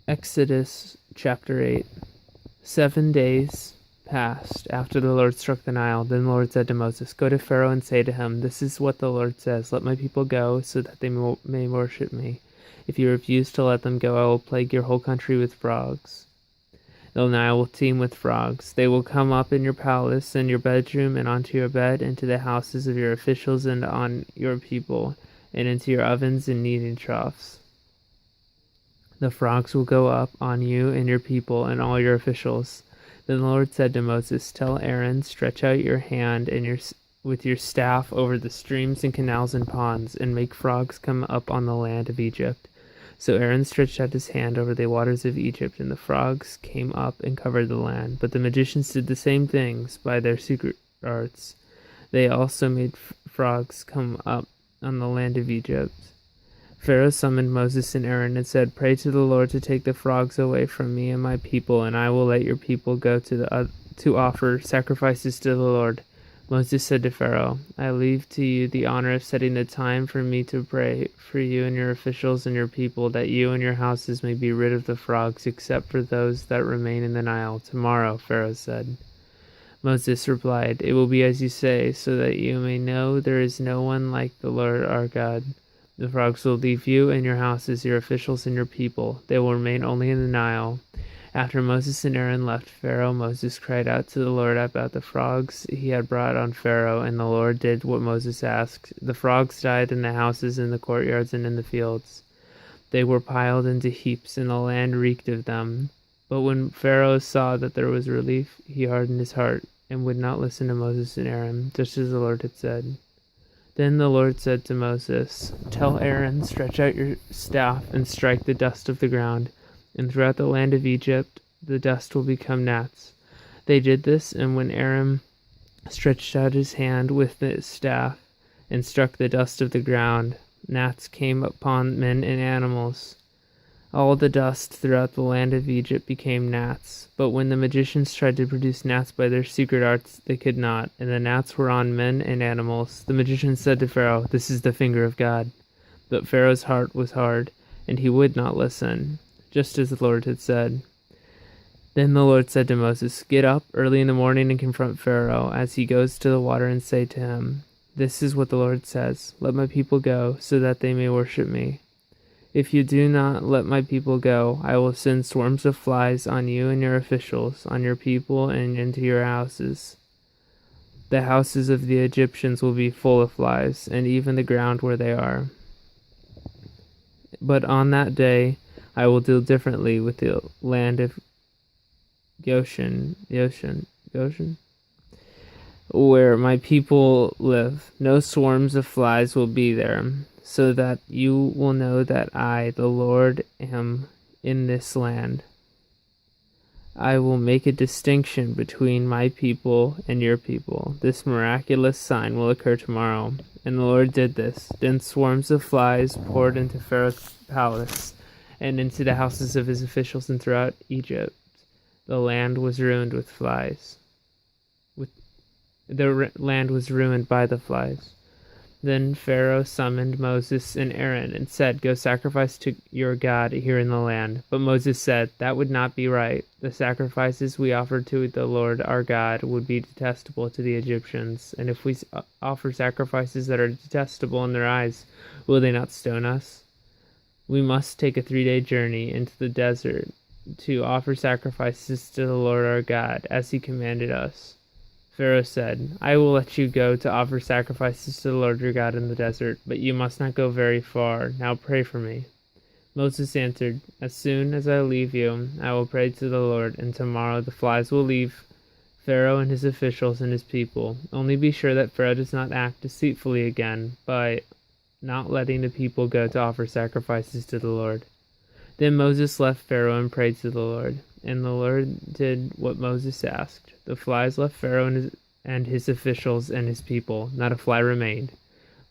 Exodus chapter 8. 7 days passed after the Lord struck the Nile. Then the Lord said to Moses, "Go to Pharaoh and say to him, 'This is what the Lord says: Let my people go, so that they may worship me. If you refuse to let them go, I will plague your whole country with frogs. The Nile will teem with frogs. They will come up in your palace, and your bedroom, and onto your bed, into the houses of your officials, and on your people, and into your ovens and kneading troughs. The frogs will go up on you and your people and all your officials.' Then the Lord said to Moses, 'Tell Aaron, stretch out your hand and with your staff over the streams and canals and ponds, and make frogs come up on the land of Egypt.' So Aaron stretched out his hand over the waters of Egypt, and the frogs came up and covered the land. But the magicians did the same things by their secret arts. They also made frogs come up on the land of Egypt. Pharaoh summoned Moses and Aaron and said, 'Pray to the Lord to take the frogs away from me and my people, and I will let your people go to offer sacrifices to the Lord.' Moses said to Pharaoh, 'I leave to you the honor of setting the time for me to pray for you and your officials and your people, that you and your houses may be rid of the frogs, except for those that remain in the Nile.' 'Tomorrow,' Pharaoh said. Moses replied, 'It will be as you say, so that you may know there is no one like the Lord our God. The frogs will leave you and your houses, your officials and your people. They will remain only in the Nile.' After Moses and Aaron left Pharaoh, Moses cried out to the Lord about the frogs he had brought on Pharaoh, and the Lord did what Moses asked. The frogs died in the houses, in the courtyards, and in the fields. They were piled into heaps, and the land reeked of them. But when Pharaoh saw that there was relief, he hardened his heart and would not listen to Moses and Aaron, just as the Lord had said. Then the Lord said to Moses, 'Tell Aaron, stretch out your staff and strike the dust of the ground, and throughout the land of Egypt the dust will become gnats.' They did this, and when Aaron stretched out his hand with the staff and struck the dust of the ground, gnats came upon men and animals. All the dust throughout the land of Egypt became gnats. But when the magicians tried to produce gnats by their secret arts, they could not, and the gnats were on men and animals. The magicians said to Pharaoh, 'This is the finger of God.' But Pharaoh's heart was hard, and he would not listen, just as the Lord had said. Then the Lord said to Moses, 'Get up early in the morning and confront Pharaoh as he goes to the water, and say to him, "This is what the Lord says: Let my people go, so that they may worship me. If you do not let my people go, I will send swarms of flies on you and your officials, on your people, and into your houses. The houses of the Egyptians will be full of flies, and even the ground where they are. But on that day I will deal differently with the land of Goshen, where my people live. No swarms of flies will be there, so that you will know that I, the Lord, am in this land. I will make a distinction between my people and your people. This miraculous sign will occur tomorrow.' And the Lord did this. Then swarms of flies poured into Pharaoh's palace and into the houses of his officials, and throughout Egypt the land was ruined with flies. The land was ruined by the flies. Then Pharaoh summoned Moses and Aaron and said, 'Go sacrifice to your God here in the land.' But Moses said, 'That would not be right. The sacrifices we offer to the Lord our God would be detestable to the Egyptians. And if we offer sacrifices that are detestable in their eyes, will they not stone us? We must take a 3-day journey into the desert to offer sacrifices to the Lord our God, as he commanded us.' Pharaoh said, 'I will let you go to offer sacrifices to the Lord your God in the desert, but you must not go very far. Now pray for me.' Moses answered, 'As soon as I leave you, I will pray to the Lord, and tomorrow the flies will leave Pharaoh and his officials and his people. Only be sure that Pharaoh does not act deceitfully again by not letting the people go to offer sacrifices to the Lord.' Then Moses left Pharaoh and prayed to the Lord, and the Lord did what Moses asked. The flies left Pharaoh and his officials and his people. Not a fly remained.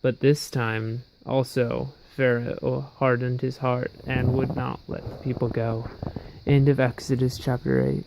But this time also Pharaoh hardened his heart and would not let the people go. End of Exodus chapter 8.